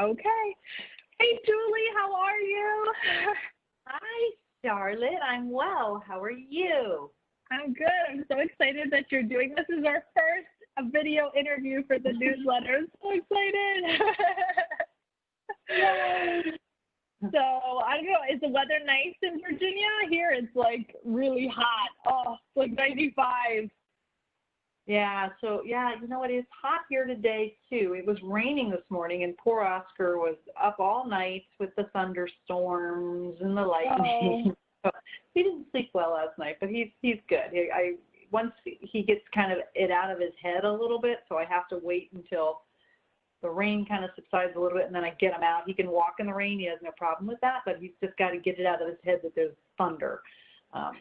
Okay. Hey, Julie, how are you? Hi, Charlotte. I'm well. How are you? I'm good. I'm so excited that you're doing this. This is our first video interview for the newsletter. I'm so excited. Yay. So, I don't know, is the weather nice in Virginia? Here it's like really hot. Oh, it's like 95. Yeah, you know what? It's hot here today, too. It was raining this morning, and poor Oscar was up all night with the thunderstorms and the lightning. So he didn't sleep well last night, but he's good. Once he gets kind of it out of his head a little bit, so I have to wait until the rain kind of subsides a little bit, and then I get him out. He can walk in the rain. He has no problem with that, but he's just got to get it out of his head that there's thunder.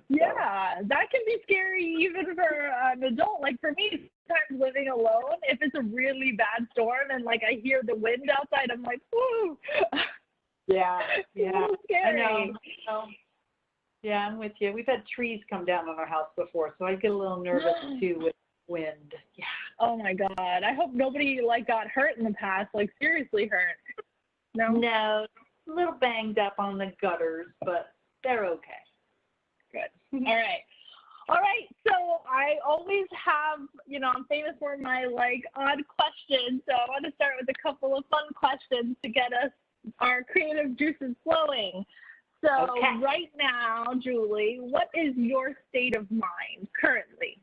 Yeah, that can be scary even for an adult. Like for me, sometimes living alone, if it's a really bad storm and like I hear the wind outside, I'm like, whoo. Yeah. It's scary. I know. Yeah, I'm with you. We've had trees come down on our house before, so I get a little nervous too with wind. Yeah. Oh my God. I hope nobody like got hurt in the past, like seriously hurt. No, a little banged up on the gutters, but they're okay. Good. All right. So I always have, I'm famous for my like odd questions. So I want to start with a couple of fun questions to get us our creative juices flowing. So Right now, Julie, what is your state of mind currently?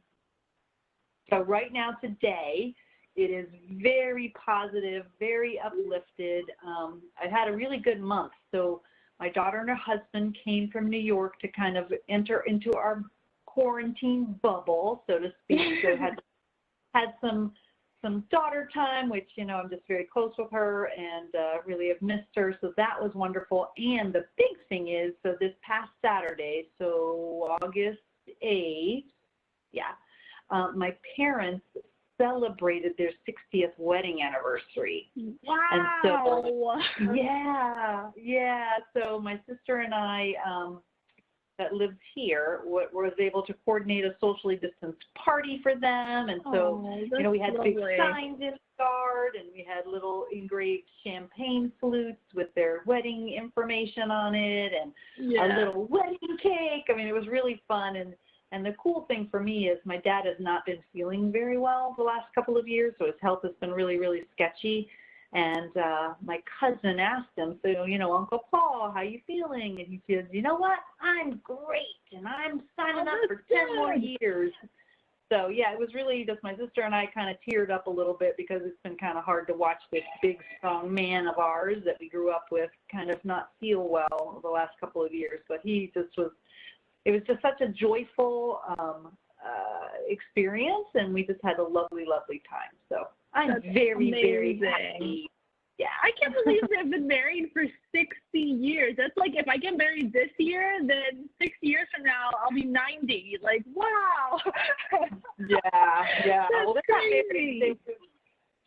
So right now, today, it is very positive, very uplifted. I've had a really good month. So my daughter and her husband came from New York to kind of enter into our quarantine bubble, so to speak. So had some daughter time, which, I'm just very close with her and really have missed her. So that was wonderful. And the big thing is, so this past Saturday, so August 8th, my parents celebrated their 60th wedding anniversary. Wow. And so, so my sister and I, that lives here, was able to coordinate a socially distanced party for them. And so, we had big signs in the yard, and we had little engraved champagne flutes with their wedding information on it, and a little wedding cake. I mean, it was really fun. And the cool thing for me is my dad has not been feeling very well the last couple of years, so his health has been really, really sketchy. And my cousin asked him, so, Uncle Paul, how you feeling? And he says, you know what? I'm great, and I'm signing up for 10 more years. So, it was really just my sister and I kind of teared up a little bit because it's been kind of hard to watch this big, strong man of ours that we grew up with kind of not feel well the last couple of years. But he just was. It was just such a joyful experience, and we just had a lovely, lovely time. So I'm very, very happy. Yeah, I can't believe they've been married for 60 years. That's like if I get married this year, then 6 years from now, I'll be 90. Like, wow. Yeah. That's well, they're crazy. They were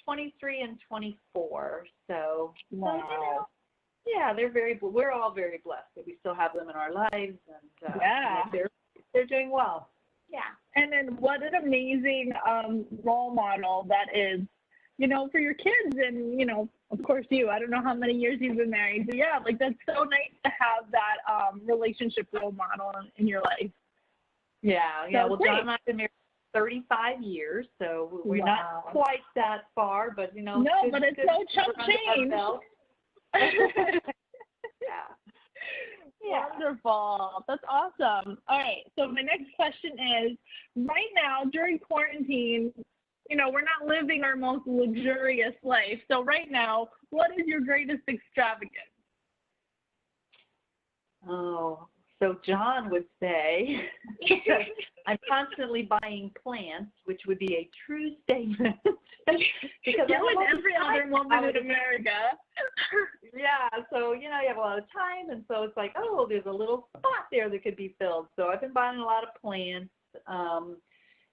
23 and 24. So, wow. Yeah, we're all very blessed that we still have them in our lives, and they're doing well. Yeah. And then what an amazing role model that is, for your kids and, of course you. I don't know how many years you've been married, but that's so nice to have that relationship role model in your life. Yeah. So well, great. John and I have been married 35 years, so we're not quite that far, but, No, but it's no chump change. Wonderful. That's awesome. All right. So my next question is, right now during quarantine, we're not living our most luxurious life. So right now, what is your greatest extravagance? Oh, so John would say, I'm constantly buying plants, which would be a true statement. Because every other woman in America. So, you have a lot of time, and so it's like, there's a little spot there that could be filled. So I've been buying a lot of plants.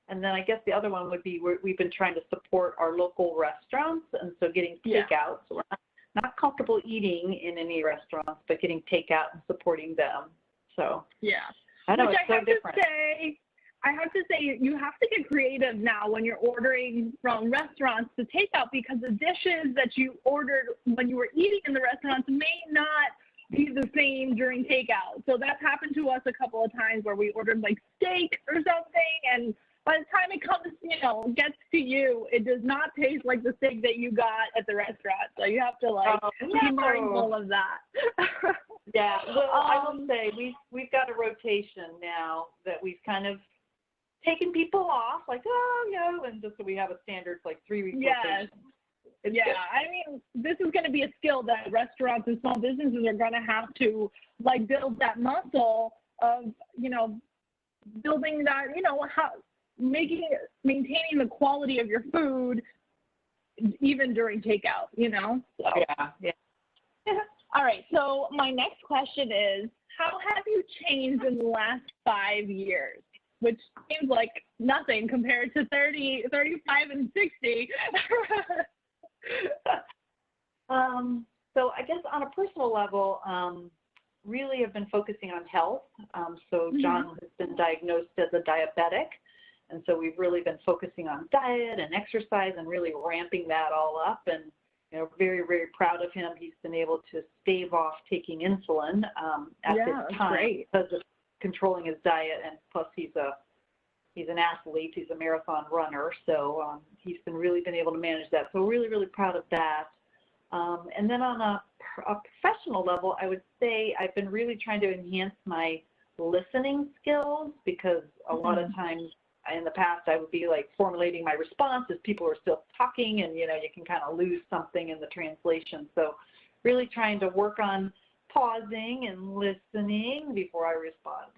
And then I guess the other one would be we've been trying to support our local restaurants, and so getting takeout. So we're not comfortable eating in any restaurants, but getting takeout and supporting them. So I know which it's I so have different. to say, I have to say, you have to get creative now when you're ordering from restaurants to takeout, because the dishes that you ordered when you were eating in the restaurants may not be the same during takeout. So that's happened to us a couple of times where we ordered like steak or something, and by the time it comes, gets to you, it does not taste like the steak that you got at the restaurant. So you have to be mindful of that. Yeah. Well, I will say we've got a rotation now that we've kind of taken people off, and just so we have a standard 3-week rotation. Yeah, I mean, this is going to be a skill that restaurants and small businesses are going to have to build that muscle of, building that, maintaining the quality of your food even during takeout, So. Yeah. All right. So my next question is, how have you changed in the last 5 years? Which seems like nothing compared to 30, 35, and 60. So I guess on a personal level, really have been focusing on health. So John has been diagnosed as a diabetic. And so we've really been focusing on diet and exercise and really ramping that all up. And, very, very proud of him. He's been able to stave off taking insulin at this time because of controlling his diet. And plus he's an athlete. He's a marathon runner. So he's really been able to manage that. So really, really proud of that. And then on a professional level, I would say I've been really trying to enhance my listening skills, because a lot of times in the past I would be formulating my response as people are still talking, and you can kind of lose something in the translation. So really trying to work on pausing and listening before I respond.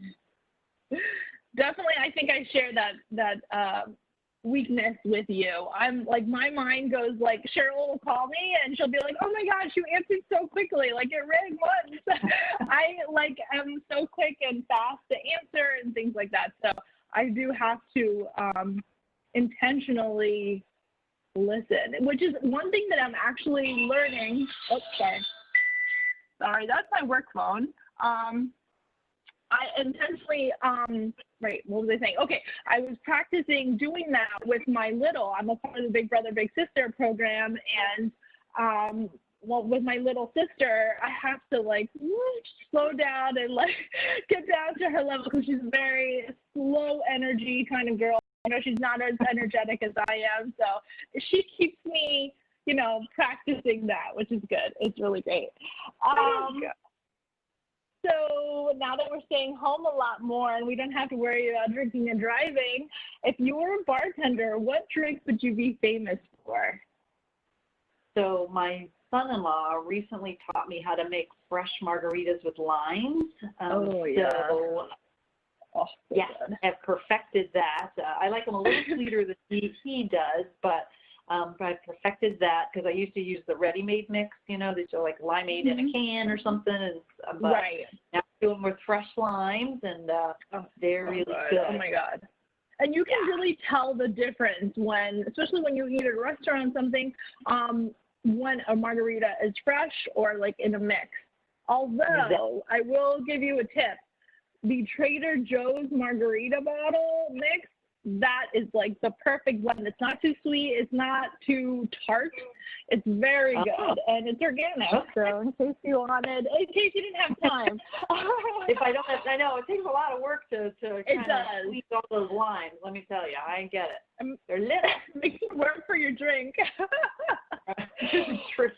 Definitely, I think I share that weakness with you. I'm my mind goes Cheryl will call me and she'll be like, oh my gosh, you answered so quickly, it rang once. I am so quick and fast to answer and things like that. So I do have to intentionally listen, which is one thing that I'm actually learning. Oh, sorry, that's my work phone. I intentionally, what was I saying? Okay, I was practicing doing that with my little. I'm a part of the Big Brother, Big Sister program, and with my little sister, I have to slow down and get down to her level, because she's a very slow energy kind of girl. She's not as energetic as I am, so she keeps me, practicing that, which is good. It's really great. So now that we're staying home a lot more and we don't have to worry about drinking and driving, if you were a bartender, what drinks would you be famous for? So my son-in-law recently taught me how to make fresh margaritas with limes. I've perfected that. I like them a little sweeter than he does, but I perfected that because I used to use the ready-made mix, that you limeade in a can or something. But now I'm doing with fresh limes, and they're really good. Oh my God. And you can really tell the difference especially when you eat at a restaurant or something, when a margarita is fresh or in a mix. Although I will give you a tip, the Trader Joe's margarita bottle mix, that is the perfect blend. It's not too sweet, it's not too tart. It's very good, and it's organic. So in case you wanted, in case you didn't have time. If I don't have, I know it takes a lot of work to kind of squeeze all those limes. Let me tell you, I get it. They're little. Makes it work for your drink. True.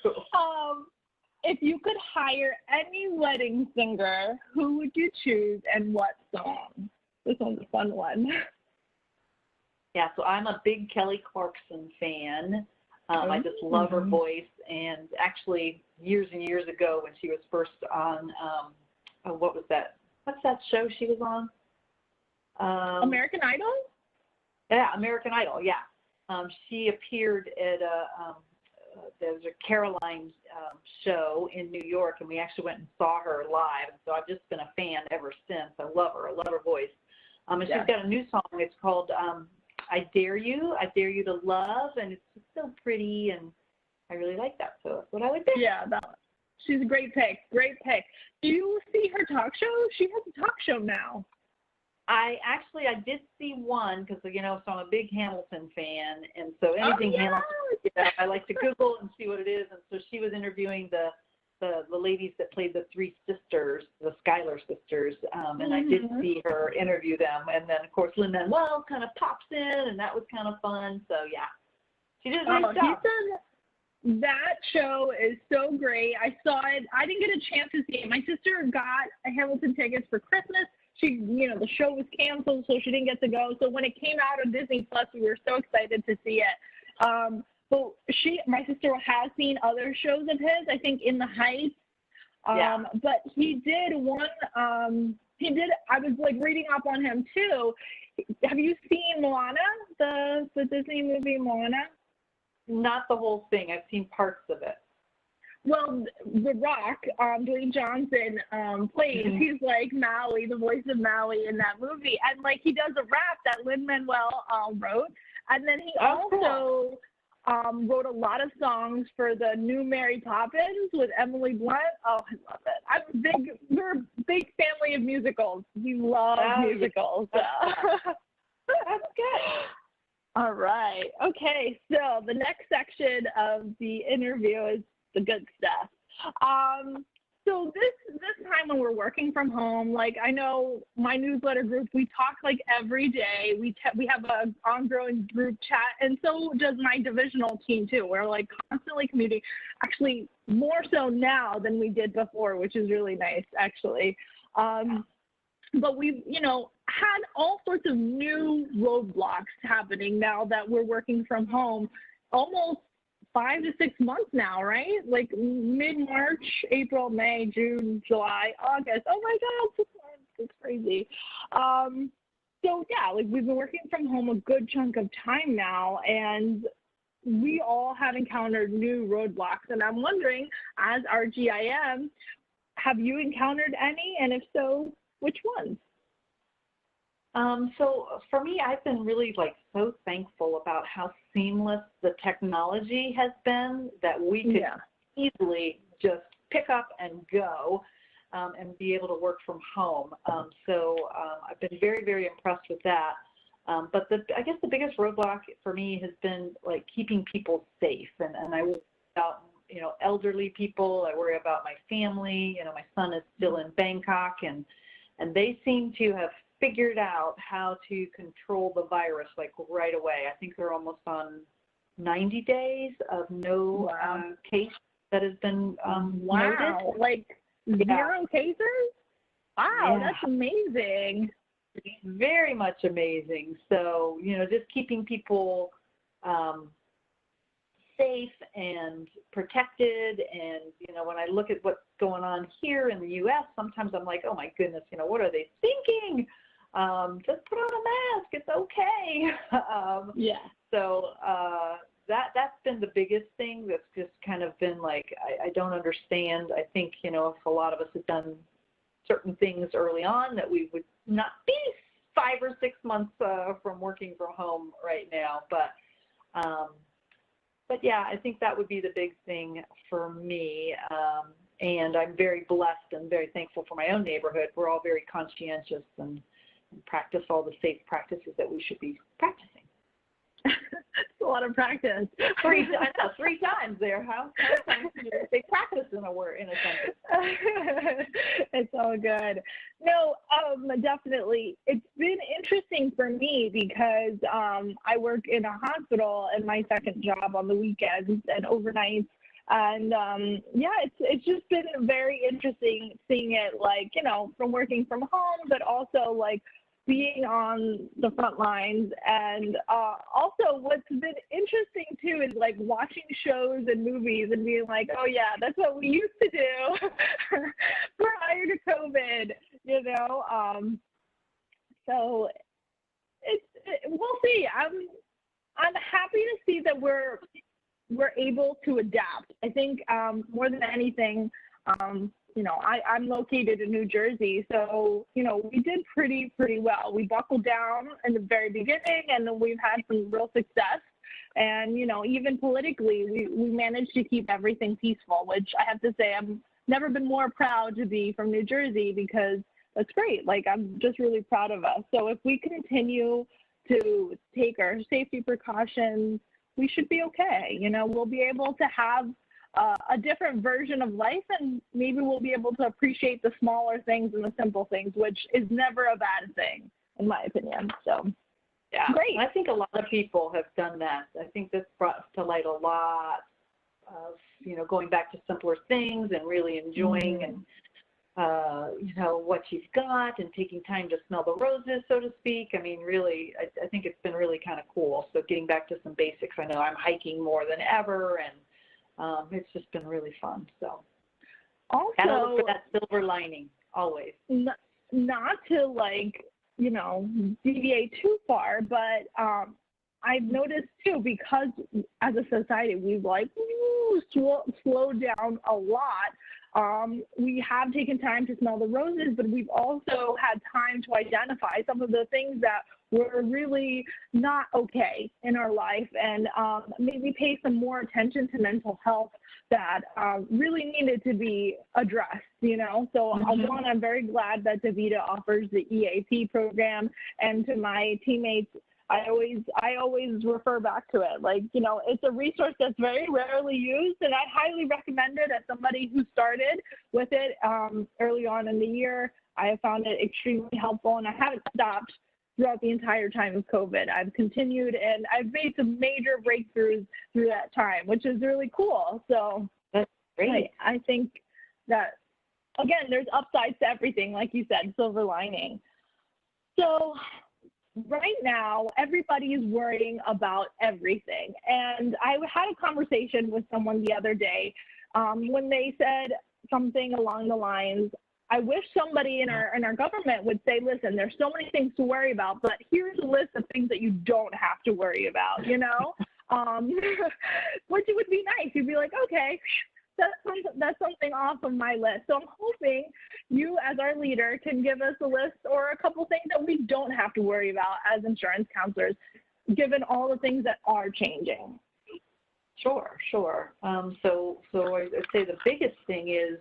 If you could hire any wedding singer, who would you choose and what song? This one's a fun one. Yeah, so I'm a big Kelly Clarkson fan. I just love her voice. And actually, years and years ago, when she was first on, what was that? What's that show she was on? American Idol? Yeah, American Idol, yeah. She appeared at there was a Caroline show in New York, and we actually went and saw her live. So I've just been a fan ever since. I love her. I love her voice. And she's got a new song. It's called I Dare You to Love, and it's just so pretty, and I really like that. So that's what I would do. Yeah, she's a great pick. Great pick. Do you see her talk show? She has a talk show now. I did see one because, so I'm a big Hamilton fan. And so anything Hamilton, I like to Google and see what it is. And so she was interviewing the ladies that played the three sisters, the Schuyler sisters. And I did see her interview them. And then, of course, Lin-Manuel kind of pops in, and that was kind of fun. So, yeah, she did a nice job. That show is so great. I saw it. I didn't get a chance to see it. My sister got Hamilton tickets for Christmas. She, the show was canceled, so she didn't get to go. So when it came out on Disney Plus, we were so excited to see it. But my sister has seen other shows of his, I think In the Heights. But he did one, I was like reading up on him too. Have you seen Moana, the Disney movie Moana? Not the whole thing. I've seen parts of it. Well, The Rock, Dwayne Johnson plays. He's like Maui, the voice of Maui in that movie, and like he does a rap that Lin-Manuel wrote, and then he also wrote a lot of songs for the new Mary Poppins with Emily Blunt. Oh, I love it. We're a big family of musicals. We love musicals. That's good. All right. Okay. So the next section of the interview is the good stuff. So this time when we're working from home, like I know my newsletter group, we talk like every day. We have a ongoing group chat, and so does my divisional team too. We're like constantly communicating, actually more so now than we did before, which is really nice actually. But we've, had all sorts of new roadblocks happening now that we're working from home almost 5 to 6 months now, right? Like mid-March, April, May, June, July, August. Oh my God, 6 months, it's crazy. So yeah, like we've been working from home a good chunk of time now, and we all have encountered new roadblocks. And I'm wondering, as RGIM, have you encountered any? And if so, which ones? So for me, I've been really so thankful about how seamless the technology has been, that we could easily just pick up and go and be able to work from home. So I've been very, very impressed with that. But I guess the biggest roadblock for me has been keeping people safe. And I worry about, elderly people. I worry about my family. My son is still in Bangkok, and they seem to have figured out how to control the virus right away. I think they're almost on 90 days of no case that has been noted. Zero cases? Wow, that's amazing. Very much amazing. So, just keeping people safe and protected. And, when I look at what's going on here in the U.S., sometimes I'm like, oh my goodness, what are they thinking? Just put on a mask. It's okay. So that's been the biggest thing. That's just kind of been I don't understand. I think, if a lot of us had done certain things early on, that we would not be 5 or 6 months from working from home right now. But yeah, I think that would be the big thing for me. And I'm very blessed and very thankful for my own neighborhood. We're all very conscientious and practice all the safe practices that we should be practicing. It's a lot of practice. 3 times there. How many times do you say practice in a sentence? It's all good. No, definitely. It's been interesting for me because I work in a hospital and my second job on the weekends and overnights. And it's just been very interesting seeing it from working from home, but also being on the front lines. And also what's been interesting too is watching shows and movies and being like, oh yeah, that's what we used to do prior to COVID, so we'll see. I'm happy to see that we're able to adapt. I think more than anything, I'm located in New Jersey, so, we did pretty well. We buckled down in the very beginning, and then we've had some real success. And, even politically, we managed to keep everything peaceful, which I have to say I've never been more proud to be from New Jersey, because That's great. Like, I'm just really proud of us. So if we continue to take our safety precautions, we should be okay. You know, we'll be able to have a different version of life, and maybe we'll be able to appreciate the smaller things and the simple things, which is never a bad thing, in my opinion. So, yeah, great. I think a lot of people have done that. I think this brought to light a lot of, you know, going back to simpler things and really enjoying and, you know, what you've got and taking time to smell the roses, so to speak. I mean, really, I think it's been really kind of cool. So getting back to some basics, I know I'm hiking more than ever, and it's just been really fun. So also, gotta look for that silver lining always. Not to, like, you know, deviate too far, but I've noticed too, because as a society we've like slowed down a lot. We have taken time to smell the roses, but we've also had time to identify some of the things that were really not okay in our life, and maybe pay some more attention to mental health that really needed to be addressed, you know? So I'm very glad that DaVita offers the EAP program, and to my teammates, I always refer back to it. Like, you know, it's a resource that's very rarely used, and I highly recommend it as somebody who started with it early on in the year. I have found it extremely helpful, and I haven't stopped throughout the entire time of COVID. I've continued, and I've made some major breakthroughs through that time, which is really cool. So that's great. I think that, again, there's upsides to everything, like you said, silver lining. So right now, everybody is worrying about everything. And I had a conversation with someone the other day when they said something along the lines, I wish somebody in our government would say, listen, there's so many things to worry about, but here's a list of things that you don't have to worry about, you know? Which would be nice. You'd be like, okay, that's something off of my list. So I'm hoping you, as our leader, can give us a list or a couple things that we don't have to worry about as insurance counselors, given all the things that are changing. Sure. So I'd say the biggest thing is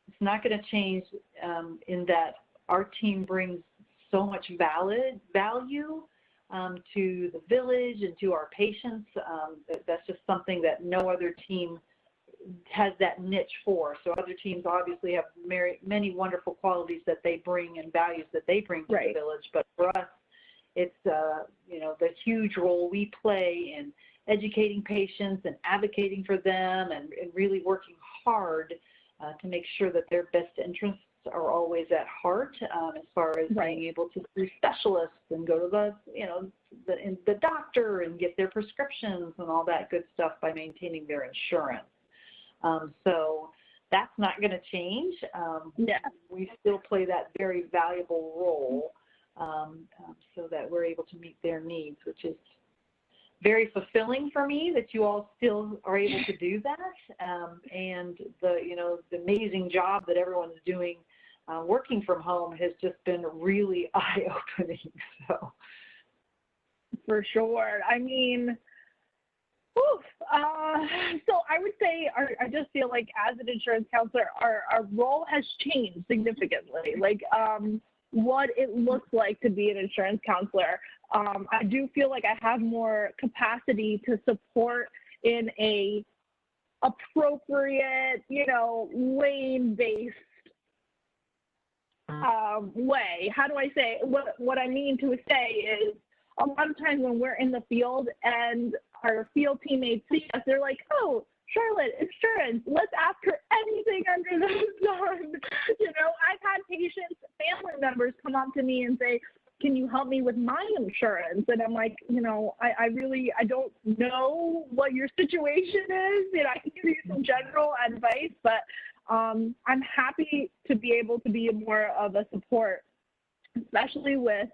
it's not going to change in that our team brings so much value to the village and to our patients. That's just something that no other team has that niche for. So other teams obviously have many wonderful qualities that they bring and values that they bring to the village. But for us, it's you know, the huge role we play in educating patients and advocating for them, and really working hard to make sure that their best interests are always at heart, as far as being able to see specialists and go to the doctor and get their prescriptions and all that good stuff by maintaining their insurance. So that's not going to change. We still play that very valuable role so that we're able to meet their needs, which is very fulfilling for me that you all still are able to do that. And the amazing job that everyone's doing working from home has just been really eye-opening. So for sure. I mean, so I would say, I just feel like as an insurance counselor, our role has changed significantly. Like what it looks like to be an insurance counselor. I do feel like I have more capacity to support in a appropriate, lane-based way. How do I say? What I mean to say is, a lot of times when we're in the field and our field teammates see us, they're like, oh, Charlotte, insurance, let's ask her anything under the sun. I've had patients, family members come up to me and say, can you help me with my insurance? And I'm like, I don't know what your situation is. I can give you some general advice, but I'm happy to be able to be more of a support, especially with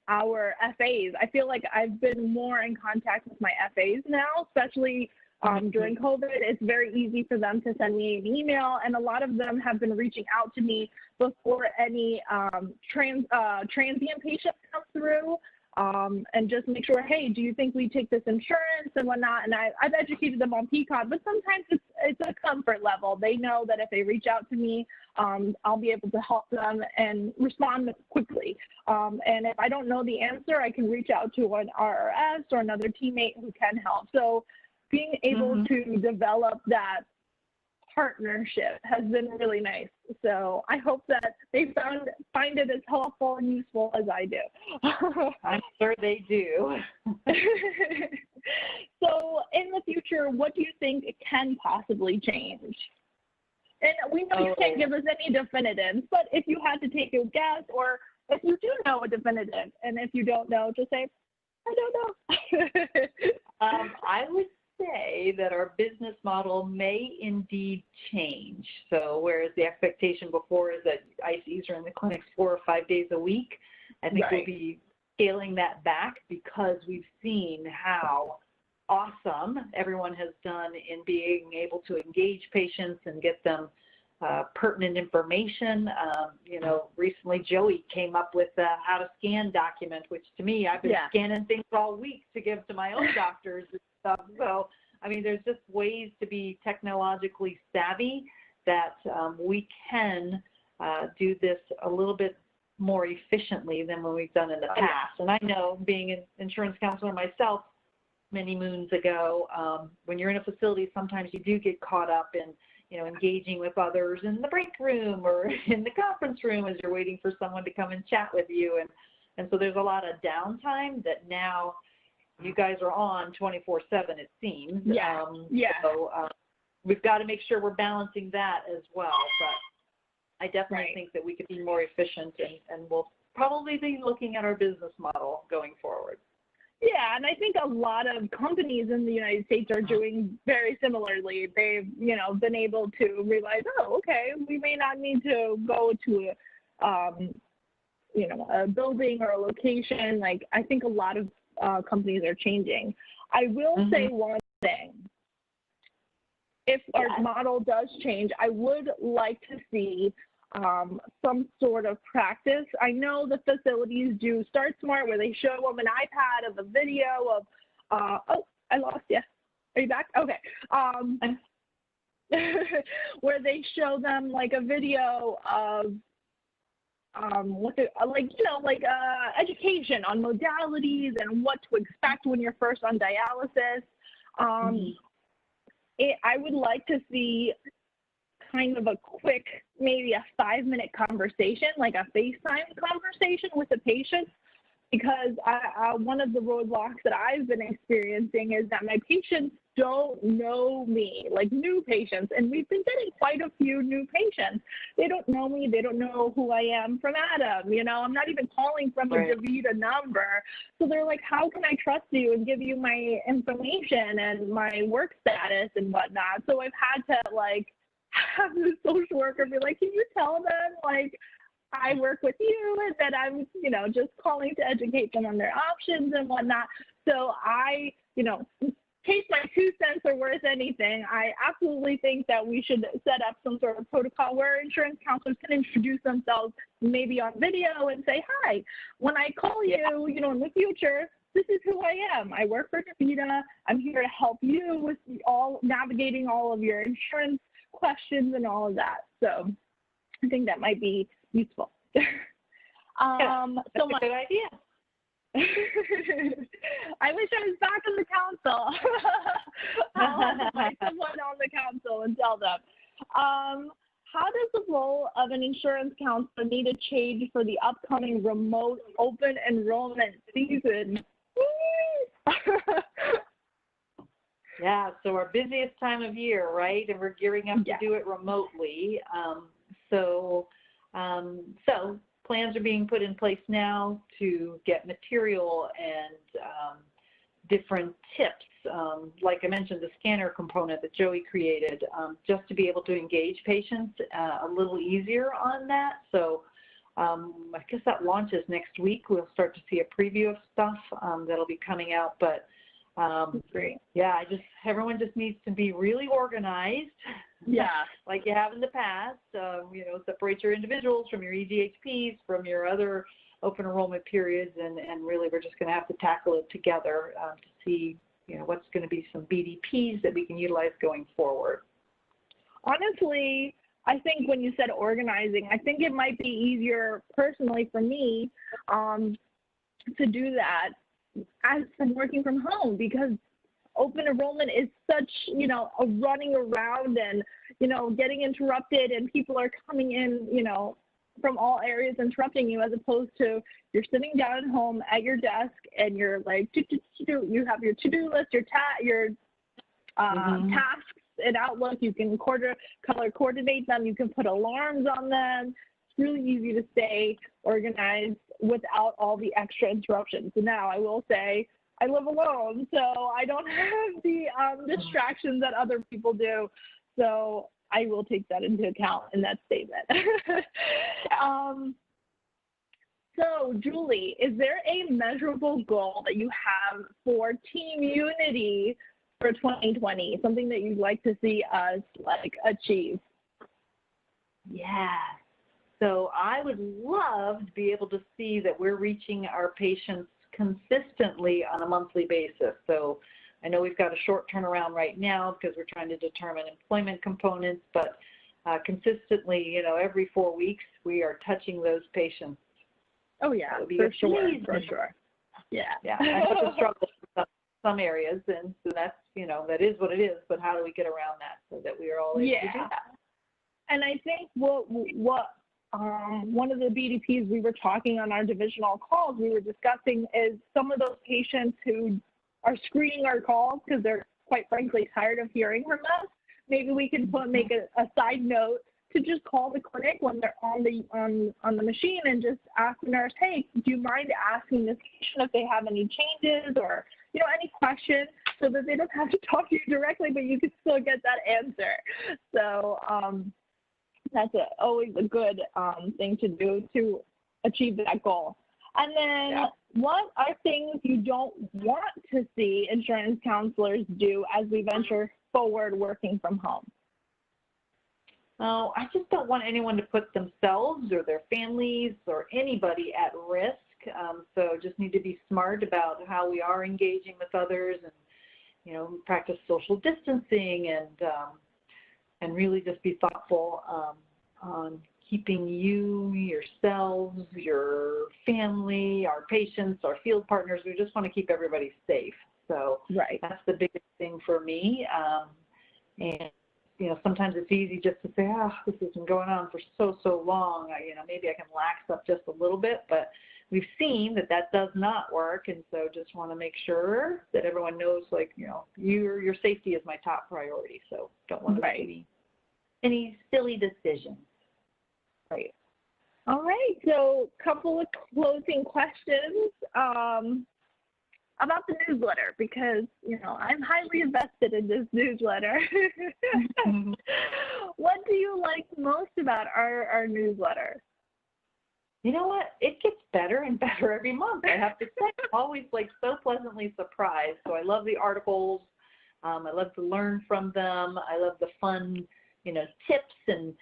our FAs. I feel like I've been more in contact with my FAs now, especially during COVID. It's very easy for them to send me an email, and a lot of them have been reaching out to me before any transient patients come through. and just make sure, hey, do you think we take this insurance and whatnot? And I've educated them on Peakon, but sometimes it's a comfort level. They know that if they reach out to me, I'll be able to help them and respond quickly. And if I don't know the answer, I can reach out to an RRS or another teammate who can help. So being able to develop that partnership has been really nice. So I hope that they find it as helpful and useful as I do. I'm sure they do. So in the future, what do you think it can possibly change? And we know you can't give us any definitives, but if you had to take a guess, or if you do know a definitive, and if you don't know, just say, I don't know. I would say that our business model may indeed change. So whereas the expectation before is that ICEs are in the clinics 4 or 5 days a week, I think we'll be scaling that back because we've seen how awesome everyone has done in being able to engage patients and get them pertinent information. Recently Joey came up with a how to scan document, which to me, I've been scanning things all week to give to my own doctors and stuff. So, I mean, there's just ways to be technologically savvy that we can do this a little bit more efficiently than when we've done in the past. And I know, being an insurance counselor myself many moons ago, when you're in a facility, sometimes you do get caught up in engaging with others in the break room or in the conference room as you're waiting for someone to come and chat with you. And so there's a lot of downtime that now you guys are on 24/7, it seems. So we've got to make sure we're balancing that as well. But I definitely think that we could be more efficient, and we'll probably be looking at our business model going forward. Yeah, and I think a lot of companies in the United States are doing very similarly. They've, been able to realize, oh, okay, we may not need to go to a building or a location. Like, I think a lot of companies are changing. I will say one thing. If our model does change, I would like to see some sort of practice. I know the facilities do Start Smart, where they show them an iPad of a video of, oh, I lost you. Are you back? Okay. Where they show them like a video of education on modalities and what to expect when you're first on dialysis. I would like to see kind of a quick, maybe a 5-minute conversation, like a FaceTime conversation with the patient, because one of the roadblocks that I've been experiencing is that my patients don't know me, like new patients, and we've been getting quite a few new patients. They don't know me. They don't know who I am from Adam. I'm not even calling from a DaVita number. So they're like, how can I trust you and give you my information and my work status and whatnot? So I've had to have the social worker be like, can you tell them I work with you and that I'm, just calling to educate them on their options and whatnot. So I, in case my 2 cents are worth anything, I absolutely think that we should set up some sort of protocol where insurance counselors can introduce themselves maybe on video and say, hi, when I call you, in the future, this is who I am. I work for DaVita. I'm here to help you with navigating all of your insurance questions and all of that. So I think that might be useful. That's a good idea. I wish I was back in the council. I'll invite someone on the council and tell them. How does the role of an insurance counselor need to change for the upcoming remote open enrollment season? Yeah, so our busiest time of year, right? And we're gearing up to do it remotely. So plans are being put in place now to get material and different tips. Like I mentioned, the scanner component that Joey created, just to be able to engage patients a little easier on that. So I guess that launches next week. We'll start to see a preview of stuff that'll be coming out. But great. Yeah, everyone just needs to be really organized. Yeah. Like you have in the past. Separate your individuals from your EGHPs, from your other open enrollment periods, and really we're just going to have to tackle it together to see, what's going to be some BDPs that we can utilize going forward. Honestly, I think when you said organizing, I think it might be easier personally for me to do that as I'm working from home, because open enrollment is such, a running around and, getting interrupted, and people are coming in, from all areas interrupting you, as opposed to you're sitting down at home at your desk and you're like, you have your to-do list, your tasks in Outlook. You can color coordinate them. You can put alarms on them. It's really easy to stay organized without all the extra interruptions. And now I will say I live alone, so I don't have the distractions that other people do. So I will take that into account in that statement. So Julie, is there a measurable goal that you have for team unity for 2020? Something that you'd like to see us achieve? Yeah. So I would love to be able to see that we're reaching our patients consistently on a monthly basis. So I know we've got a short turnaround right now because we're trying to determine employment components, but consistently, every 4 weeks, we are touching those patients. Oh yeah, for sure. Yeah. Yeah, I have to struggle with some areas, and so that's, that is what it is, but how do we get around that so that we are all able to do that? And I think what one of the BDPs we were talking on our divisional calls, we were discussing is some of those patients who are screening our calls because they're quite frankly tired of hearing from us. Maybe we can make a side note to just call the clinic when they're on the machine and just ask the nurse, hey, do you mind asking this patient if they have any changes or any questions, so that they don't have to talk to you directly, but you can still get that answer. So that's always a good thing to do to achieve that goal. And then what are things you don't want to see insurance counselors do as we venture forward working from home? Oh, I just don't want anyone to put themselves or their families or anybody at risk. So just need to be smart about how we are engaging with others, and practice social distancing, and really just be thoughtful on keeping you, yourselves, your family, our patients, our field partners. We just want to keep everybody safe. So that's the biggest thing for me. And sometimes it's easy just to say, this has been going on for so long. Maybe I can lax up just a little bit, but we've seen that does not work. And so just want to make sure that everyone knows, your safety is my top priority. So don't want to make any silly decisions. Right. All right. So couple of closing questions about the newsletter, because, I'm highly invested in this newsletter. What do you like most about our newsletter? You know what? It gets better and better every month, I have to say. I'm always so pleasantly surprised. So I love the articles. I love to learn from them. I love the fun, tips and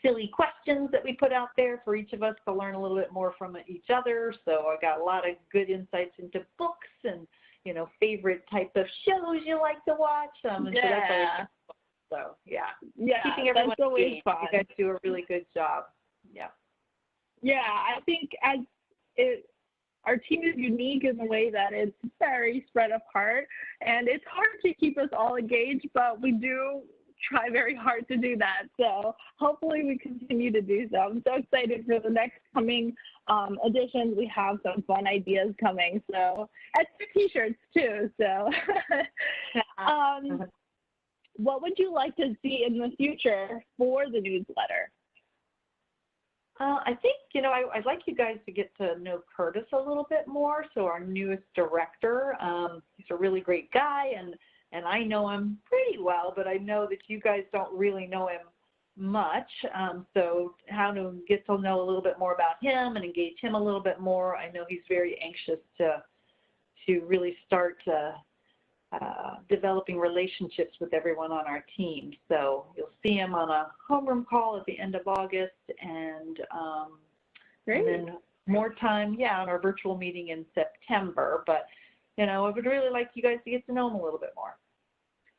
silly questions that we put out there for each of us to learn a little bit more from each other. So I got a lot of good insights into books and, favorite type of shows you like to watch. And so that's always fun. So keeping everyone engaged. You guys do a really good job. Yeah, I think our team is unique in the way that it's very spread apart, and it's hard to keep us all engaged, but we do try very hard to do that. So hopefully we continue to do so. I'm so excited for the next coming editions. We have some fun ideas coming. So, and t-shirts too. So what would you like to see in the future for the newsletter? I think, I'd like you guys to get to know Curtis a little bit more. So our newest director, he's a really great guy, and I know him pretty well, but I know that you guys don't really know him much. So how to get to know a little bit more about him and engage him a little bit more. I know he's very anxious to really start developing relationships with everyone on our team. So you'll see him on a homeroom call at the end of August, and then more time, on our virtual meeting in September. But, I would really like you guys to get to know him a little bit more.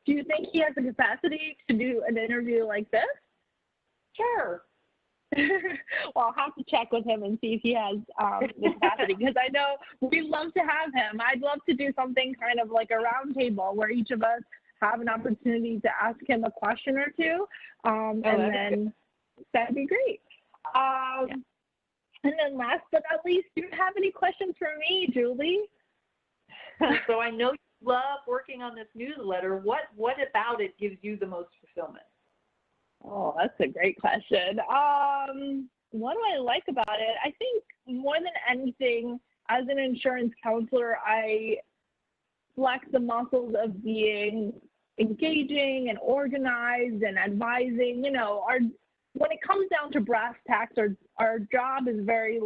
Do you think he has the capacity to do an interview like this? Sure. Well, I'll have to check with him and see if he has the capacity, because I know we'd love to have him. I'd love to do something kind of like a round table where each of us have an opportunity to ask him a question or two, and then that'd be great. And then last but not least, do you have any questions for me, Julie? So I know you love working on this newsletter. What about it gives you the most fulfillment? Oh, that's a great question. What do I like about it? I think more than anything, as an insurance counselor, I flex the muscles of being engaging and organized and advising. When it comes down to brass tacks, our job is very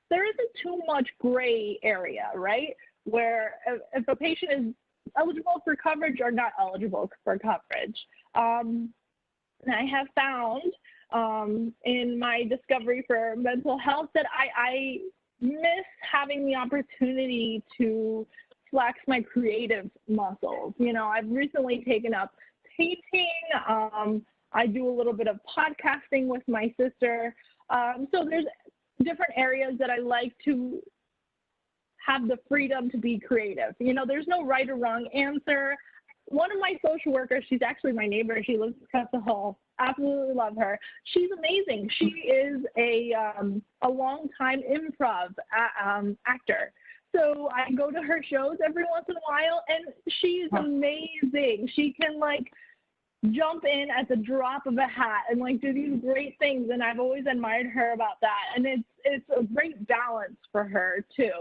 there isn't too much gray area, right? Where if a patient is eligible for coverage or not eligible for coverage. And I have found in my discovery for mental health that I miss having the opportunity to flex my creative muscles. I've recently taken up painting. I do a little bit of podcasting with my sister. So there's different areas that I like to have the freedom to be creative. There's no right or wrong answer. One of my social workers, she's actually my neighbor. She lives across the hall. Absolutely love her. She's amazing. She is a long-time improv actor. So I go to her shows every once in a while, and she's amazing. She can jump in at the drop of a hat and do these great things, and I've always admired her about that. And it's a great balance for her too,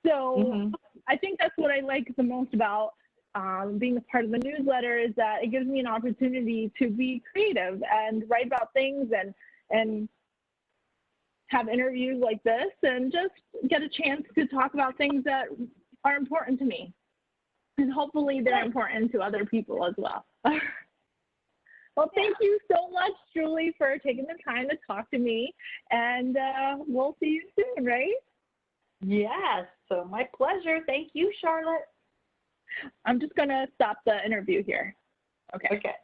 So I think that's what I like the most about being a part of the newsletter, is that it gives me an opportunity to be creative and write about things and have interviews like this and just get a chance to talk about things that are important to me. And hopefully they're important to other people as well. Well, thank you so much, Julie, for taking the time to talk to me. And we'll see you soon, right? Yes. So my pleasure. Thank you, Charlotte. I'm just going to stop the interview here. Okay. Okay.